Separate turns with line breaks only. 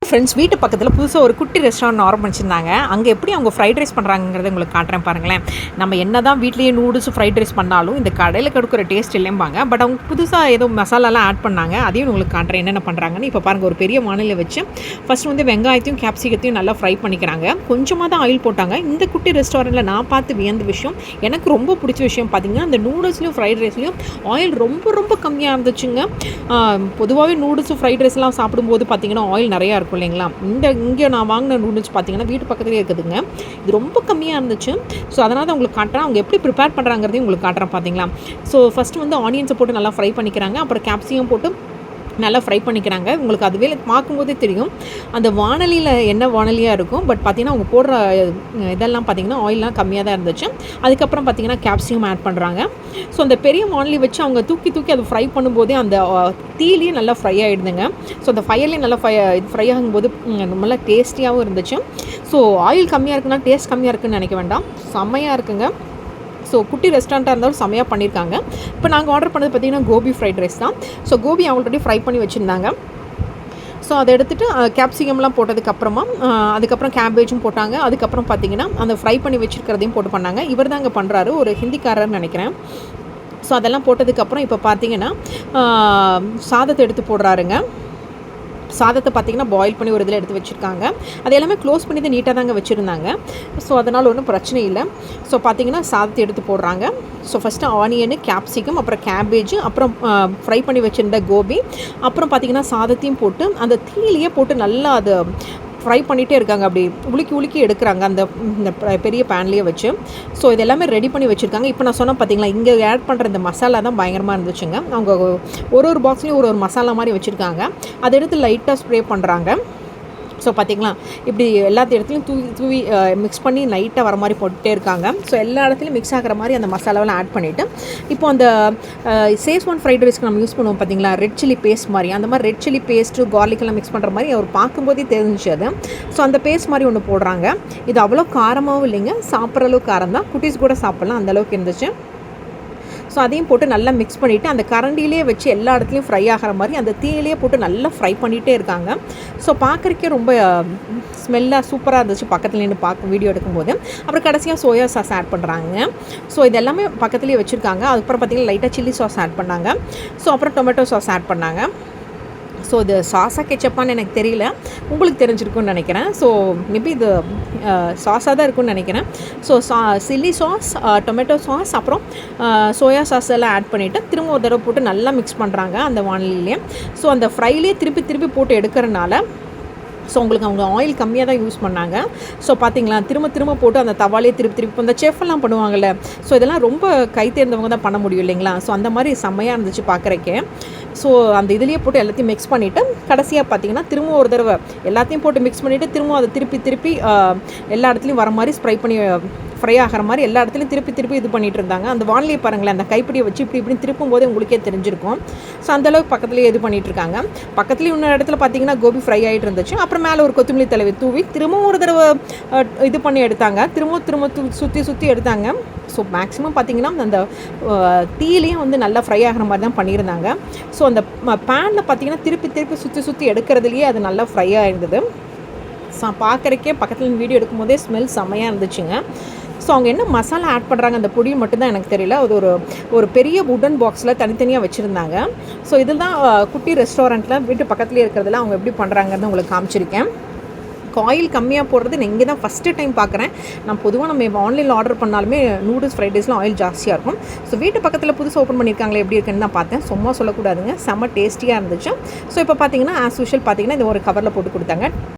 Friends, வீட்டு பக்கத்தில் புதுசாக ஒரு குட்டி ரெஸ்டாரண்ட் ஆரம்பிச்சிருந்தாங்க. அங்கே எப்படி அவங்க ஃப்ரைட் ரைஸ் பண்ணுறாங்கிறத உங்களுக்கு காட்டுறேன் பாருங்களேன். நம்ம என்ன தான் வீட்லேயே நூடுல்ஸ் ஃப்ரைட் ரைஸ் பண்ணாலும் இந்த கடையில் கொடுக்குற டேஸ்ட் இல்லைம்பாங்க. பட் அவங்க புதுசாக ஏதோ மசாலாலாம் ஆட் பண்ணாங்க. அதையும் உங்களுக்கு காட்டுறேன் என்னென்ன பண்ணுறாங்கன்னு. இப்போ பாருங்கள், ஒரு பெரிய வானலில் வச்சு ஃபஸ்ட் வந்து வெங்காயத்தையும் கேப்சிகத்தையும் நல்லா ஃப்ரை பண்ணிக்கிறாங்க. கொஞ்சமாக தான் ஆயில் போட்டாங்க. இந்த குட்டி ரெஸ்டாரண்ட்டில் நான் பார்த்து வியந்த விஷயம், எனக்கு ரொம்ப பிடிச்ச விஷயம் பார்த்திங்கன்னா, அந்த நூடுல்ஸ்லையும் ஃப்ரைட் ரைஸ்லையும் ஆயில் ரொம்ப ரொம்ப கம்மியாக இருந்துச்சுங்க. பொதுவாகவே நூடுல்ஸும் ஃப்ரைட் ரைஸ்லாம் சாப்பிடும்போது பார்த்திங்கன்னா ஆயில் நிறையா இருக்கும் இல்லைங்களா. இங்கே நான் வாங்கின நூடுல்ஸ் பார்த்திங்கன்னா வீட்டு பக்கத்துலேயே இருக்குதுங்க. இது ரொம்ப கம்மியாக இருந்துச்சு. ஸோ அதனால் தான் உங்களுக்கு காட்டுறேன். அவங்க எப்படி ப்ரிப்பேர் பண்ணுறாங்கிறதையும் உங்களுக்கு காட்டுறேன் பார்த்திங்களா. ஸோ ஃபஸ்ட்டு வந்து ஆனியன்ஸை போட்டு நல்லா ஃப்ரை பண்ணிக்கிறாங்க. அப்புறம் கேப்சிகம் போட்டு நல்லா ஃப்ரை பண்ணிக்கிறாங்க. உங்களுக்கு அதுவே பார்க்கும்போதே தெரியும் அந்த வானலியில் என்ன வானலியாக இருக்கும். பட் பார்த்திங்கன்னா அவங்க போடுற இதெல்லாம் பார்த்திங்கன்னா ஆயிலெலாம் கம்மியாக தான் இருந்துச்சு. அதுக்கப்புறம் பார்த்திங்கன்னா கேப்சிகம் ஆட் பண்ணுறாங்க. ஸோ அந்த பெரிய வானலி வச்சு அவங்க தூக்கி அதை ஃப்ரை பண்ணும்போதே அந்த தீலேயே நல்லா ஃப்ரை ஆகிடுதுங்க. ஸோ அந்த ஃபயர்லேயே நல்லா ஃப்ரை ஆகும்போது நல்லா டேஸ்டியாகவும் இருந்துச்சு. ஸோ ஆயில் கம்மியாக இருக்குன்னா டேஸ்ட் கம்மியாக இருக்குதுன்னு நினைக்க வேண்டாம், செம்மையாக இருக்குங்க. ஸோ குட்டி ரெஸ்டாரண்ட்டாக இருந்தாலும் செம்மையாக பண்ணியிருக்காங்க. இப்போ நாங்கள் ஆர்டர் பண்ணது பார்த்திங்கன்னா கோபி ஃப்ரைட் ரைஸ் தான். ஸோ கோபி ஆல்ரெடி ஃப்ரை பண்ணி வச்சுருந்தாங்க. ஸோ அதை எடுத்துகிட்டு கேப்சிகம்லாம் போட்டதுக்கப்புறமா அதுக்கப்புறம் கேபேஜும் போட்டாங்க. அதுக்கப்புறம் பார்த்திங்கன்னா அந்த ஃப்ரை பண்ணி வச்சுருக்கிறதையும் போட்டு பண்ணாங்க. இவர் தான் அங்கே பண்ணுறாரு, ஒரு ஹிந்திக்காரர்னு நினைக்கிறேன். ஸோ அதெல்லாம் போட்டதுக்கப்புறம் இப்போ பார்த்திங்கன்னா சாதத்தை எடுத்து போடுறாருங்க. சாதத்தை பார்த்திங்கன்னா பாயில் பண்ணி ஒரு இதில் எடுத்து வச்சுருக்காங்க. அது எல்லாமே க்ளோஸ் பண்ணி தான் நீட்டாக தாங்க வச்சுருந்தாங்க. ஸோ அதனால் ஒன்றும் பிரச்சனை இல்லை. ஸோ பார்த்திங்கன்னா சாதத்தை எடுத்து போடுறாங்க. ஸோ ஃபஸ்ட்டு ஆனியனு, கேப்சிகம், அப்புறம் கேபேஜு, அப்புறம் ஃப்ரை பண்ணி வச்சுருந்த கோபி, அப்புறம் பார்த்திங்கன்னா சாதத்தையும் போட்டு அந்த தீயிலேயே போட்டு நல்லா அது ஃப்ரை பண்ணிகிட்டே இருக்காங்க. அப்படி உலுக்கி எடுக்கிறாங்க இந்த பெரிய பேன்லேயே வச்சு. ஸோ இது எல்லாமே ரெடி பண்ணி வச்சுருக்காங்க. இப்போ நான் சொன்னேன் பார்த்தீங்களா, இங்கே ஆட் பண்ணுற இந்த மசாலா தான் பயங்கரமாக இருந்துச்சுங்க. அவங்க ஒரு பாக்ஸ்லேயும் ஒரு மசாலா மாதிரி வச்சுருக்காங்க. அதை எடுத்து லைட்டாக ஸ்ப்ரே பண்ணுறாங்க. ஸோ பார்த்திங்களா, இப்படி எல்லாத்த இடத்துலையும் தூவி மிக்ஸ் பண்ணி லைட்டாக வர மாதிரி போட்டுகிட்டே இருக்காங்க. ஸோ எல்லா இடத்துலையும் மிக்ஸ் ஆகிற மாதிரி அந்த மசாலாவெல்லாம் ஆட் பண்ணிவிட்டு இப்போ அந்த சேஸ்வான் ஃப்ரைட் ரைஸ்க்கு நம்ம யூஸ் பண்ணுவோம் பார்த்திங்களா, ரெட் சில்லி பேஸ்ட் மாதிரி, அந்த மாதிரி ரெட் சில்லி பேஸ்ட்டு கார்லிக்கெல்லாம் மிக்ஸ் பண்ணுற மாதிரி அவர் பார்க்கும்போதே தெரிஞ்சிச்சு அது. ஸோ அந்த பேஸ்ட் மாதிரி ஒன்று போடுறாங்க. இது அவ்வளோ காரமாகவும் இல்லைங்க, சாப்பிட்ற அளவுக்கு காரம் தான், குட்டீஸ் கூட சாப்பிட்லாம், அந்தளவுக்கு இருந்துச்சு. ஸோ அதையும் போட்டு நல்லா மிக்ஸ் பண்ணிவிட்டு அந்த கரண்டிலே வச்சு எல்லா இடத்துலையும் ஃப்ரை ஆகிற மாதிரி அந்த தீயிலே போட்டு நல்லா ஃப்ரை பண்ணிகிட்டே இருக்காங்க. ஸோ பார்க்குறக்கே ரொம்ப ஸ்மெல்லாக சூப்பராக இருந்துச்சு பக்கத்தில் நின்று வீடியோ எடுக்கும்போது. அப்புறம் கடைசியாக சோயா சாஸ் ஆட் பண்ணுறாங்க. ஸோ இது எல்லாமே பக்கத்துலேயே வச்சுருக்காங்க. அதுக்கப்புறம் பார்த்திங்கன்னா லைட்டாக சில்லி சாஸ் ஆட் பண்ணாங்க. ஸோ அப்புறம் டொமேட்டோ சாஸ் ஆட் பண்ணாங்க. ஸோ இது சாஸாக கெச்சப்பான்னு எனக்கு தெரியல, உங்களுக்கு தெரிஞ்சிருக்குன்னு நினைக்கிறேன். ஸோ மேபி இது சாஸாக தான் இருக்குன்னு நினைக்கிறேன். So chilli sauce, tomato sauce, அப்புறம் சோயா சாஸ் எல்லாம் ஆட் பண்ணிவிட்டு திரும்ப ஒரு தடவை போட்டு நல்லா மிக்ஸ் பண்ணுறாங்க அந்த வானிலையிலே. ஸோ அந்த ஃப்ரைலேயே திருப்பி போட்டு எடுக்கிறனால ஸோ உங்களுக்கு அவங்க ஆயில் கம்மியாக தான் யூஸ் பண்ணாங்க. ஸோ பார்த்திங்களா, திரும்ப போட்டு அந்த தவாலே திருப்பி இந்த செஃப்லாம் பண்ணுவாங்கள்ல. ஸோ இதெல்லாம் ரொம்ப கை தேர்ந்தவங்க தான் பண்ண முடியும் இல்லைங்களா. ஸோ அந்த மாதிரி செம்மையாக இருந்துச்சு பார்க்குறக்கே. ஸோ அந்த இதுலேயே போட்டு எல்லாத்தையும் மிக்ஸ் பண்ணிவிட்டு கடைசியாக பார்த்திங்கன்னா திரும்ப ஒரு தடவை எல்லாத்தையும் போட்டு மிக்ஸ் பண்ணிவிட்டு திரும்ப அதை திருப்பி எல்லா இடத்துலையும் வர மாதிரி ஸ்ப்ரை பண்ணி ஃப்ரை ஆகிற மாதிரி எல்லா இடத்துலையும் திருப்பி இது பண்ணிகிட்டு இருந்தாங்க. அந்த வானிலையை பாருங்களேன், அந்த கைப்பிடியை வச்சு இப்படி திருப்பும் போதே உங்களுக்கே தெரிஞ்சிருக்கும். ஸோ அந்தளவுக்கு பக்கத்துலேயே இது பண்ணிகிட்டு இருக்காங்க. பக்கத்துலேயும் இன்னொரு இடத்துல பார்த்திங்கன்னா கோபி ஃப்ரை ஆகிட்டு இருந்துச்சு. அப்புறம் மேலே ஒரு கொத்தமல்லி தழவை தூவி திரும்பவும் ஒரு தடவை இது பண்ணி எடுத்தாங்க. திரும்ப சுற்றி எடுத்தாங்க. ஸோ மேக்ஸிமம் பார்த்திங்கன்னா அந்த தீயிலையும் வந்து நல்லா ஃப்ரை ஆகிற மாதிரி தான் பண்ணியிருந்தாங்க. ஸோ அந்த பேனில் பார்த்திங்கன்னா திருப்பி சுற்றி எடுக்கிறதுலையே அது நல்லா ஃப்ரை ஆகிருந்தது. பார்க்குறக்கே பக்கத்தில் வீடியோ எடுக்கும்போதே ஸ்மெல் செம்மையாக இருந்துச்சுங்க. ஸோ அவங்க என்ன மசாலா ஆட் பண்ணுறாங்க அந்த பொடி மட்டும்தான் எனக்கு தெரியல. அது ஒரு பெரிய வுடன் பாக்ஸில் தனித்தனியாக வச்சுருந்தாங்க. ஸோ இதுதான் குட்டி ரெஸ்டாரண்ட்டில் வீட்டு பக்கத்துலேயே இருக்கிறதுல அவங்க எப்படி பண்ணுறாங்கன்னு உங்களுக்கு காமிச்சிருக்கேன். ஆயில் கம்மியாக போடுறது நான் இங்கே தான் ஃபஸ்ட்டு டைம் பார்க்குறேன். நான் பொதுவாக நம்ம ஆன்லைனில் ஆர்டர் பண்ணாலுமே நூடுல்ஸ் ஃப்ரைட் ரைஸ்லாம் ஆயில் ஜாஸ்தியாக இருக்கும். ஸோ வீட்டு பக்கத்தில் புதுசாக ஓப்பன் பண்ணியிருக்காங்களே, எப்படி இருக்குன்னு தான் பார்த்தேன். சும்மா சொல்லக்கூடாதுங்க, செம்ம டேஸ்டியாக இருந்துச்சு. ஸோ இப்போ பார்த்தீங்கன்னா ஆஸ் யூஷுவல் பார்த்திங்கன்னா இந்த ஒரு கவரில் போட்டு கொடுத்தாங்க.